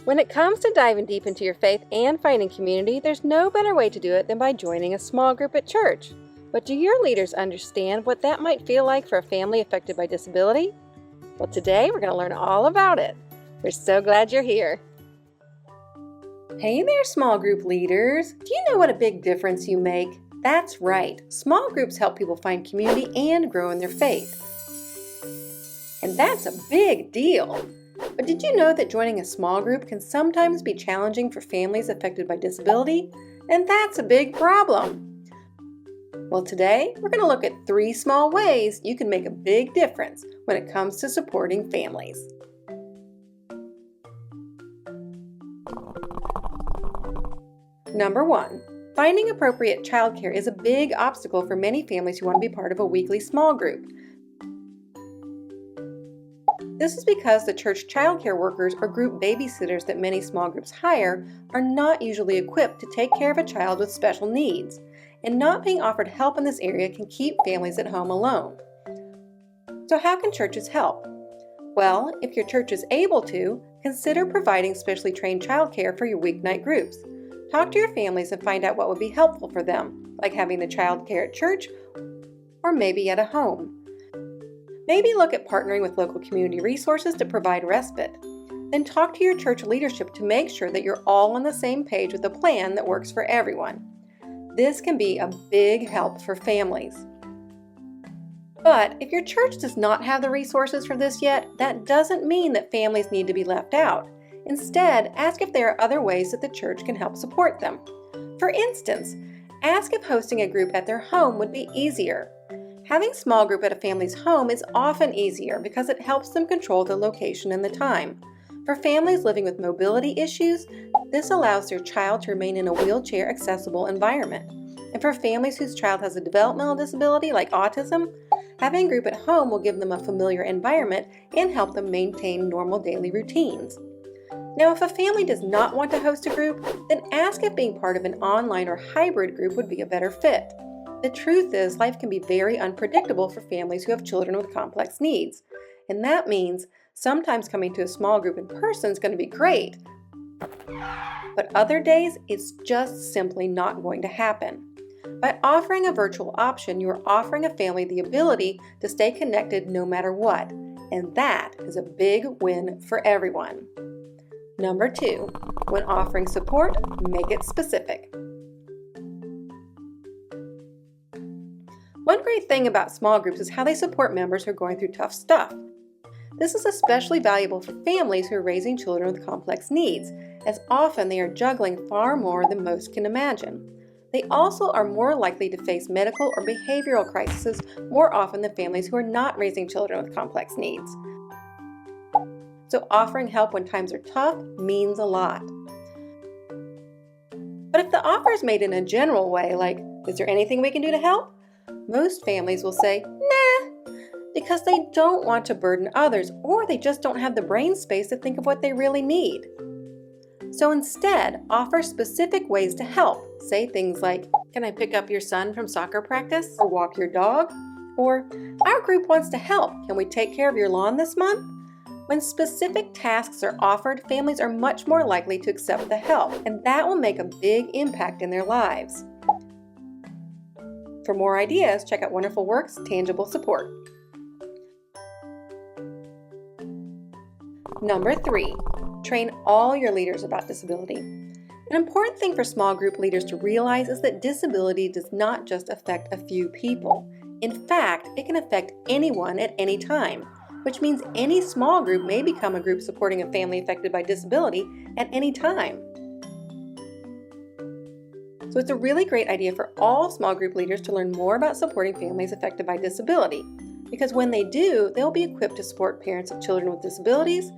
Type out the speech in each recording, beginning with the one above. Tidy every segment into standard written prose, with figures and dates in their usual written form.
When it comes to diving deep into your faith and finding community, there's no better way to do it than by joining a small group at church. But do your leaders understand what that might feel like for a family affected by disability? Well, today we're going to learn all about it. We're so glad you're here. Hey there, small group leaders. Do you know what a big difference you make? That's right. Small groups help people find community and grow in their faith. And that's a big deal. But did you know that joining a small group can sometimes be challenging for families affected by disability? And that's a big problem. Well, today we're going to look at 3 small ways you can make a big difference when it comes to supporting families. Number 1, finding appropriate childcare is a big obstacle for many families who want to be part of a weekly small group. This is because the church childcare workers or group babysitters that many small groups hire are not usually equipped to take care of a child with special needs, and not being offered help in this area can keep families at home alone. So how can churches help? Well, if your church is able to, consider providing specially trained childcare for your weeknight groups. Talk to your families and find out what would be helpful for them, like having the childcare at church or maybe at a home. Maybe look at partnering with local community resources to provide respite. Then talk to your church leadership to make sure that you're all on the same page with a plan that works for everyone. This can be a big help for families. But if your church does not have the resources for this yet, that doesn't mean that families need to be left out. Instead, ask if there are other ways that the church can help support them. For instance, ask if hosting a group at their home would be easier. Having small group at a family's home is often easier because it helps them control the location and the time. For families living with mobility issues, this allows their child to remain in a wheelchair-accessible environment. And for families whose child has a developmental disability like autism, having a group at home will give them a familiar environment and help them maintain normal daily routines. Now, if a family does not want to host a group, then ask if being part of an online or hybrid group would be a better fit. The truth is, life can be very unpredictable for families who have children with complex needs. And that means sometimes coming to a small group in person is going to be great. But other days, it's just simply not going to happen. By offering a virtual option, you are offering a family the ability to stay connected no matter what. And that is a big win for everyone. Number 2, when offering support, make it specific. One great thing about small groups is how they support members who are going through tough stuff. This is especially valuable for families who are raising children with complex needs, as often they are juggling far more than most can imagine. They also are more likely to face medical or behavioral crises more often than families who are not raising children with complex needs. So offering help when times are tough means a lot. But if the offer is made in a general way, like, is there anything we can do to help? Most families will say, nah, because they don't want to burden others, or they just don't have the brain space to think of what they really need. So instead, offer specific ways to help. Say things like, can I pick up your son from soccer practice? Or walk your dog? Or, our group wants to help. Can we take care of your lawn this month? When specific tasks are offered, families are much more likely to accept the help, and that will make a big impact in their lives. For more ideas, check out Wonderful Works Tangible Support. Number 3, train all your leaders about disability. An important thing for small group leaders to realize is that disability does not just affect a few people. In fact, it can affect anyone at any time, which means any small group may become a group supporting a family affected by disability at any time. So it's a really great idea for all small group leaders to learn more about supporting families affected by disability, because when they do, they'll be equipped to support parents of children with disabilities,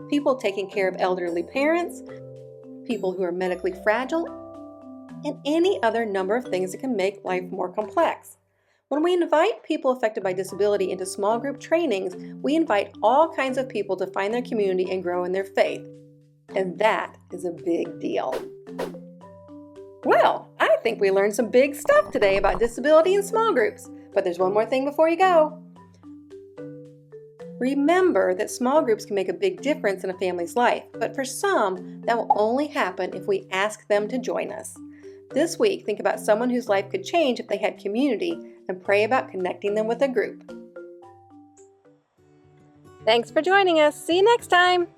people taking care of elderly parents, people who are medically fragile, and any other number of things that can make life more complex. When we invite people affected by disability into small group trainings, we invite all kinds of people to find their community and grow in their faith. And that is a big deal. Well, I think we learned some big stuff today about disability and small groups. But there's one more thing before you go. Remember that small groups can make a big difference in a family's life, but for some, that will only happen if we ask them to join us. This week, think about someone whose life could change if they had community and pray about connecting them with a group. Thanks for joining us. See you next time.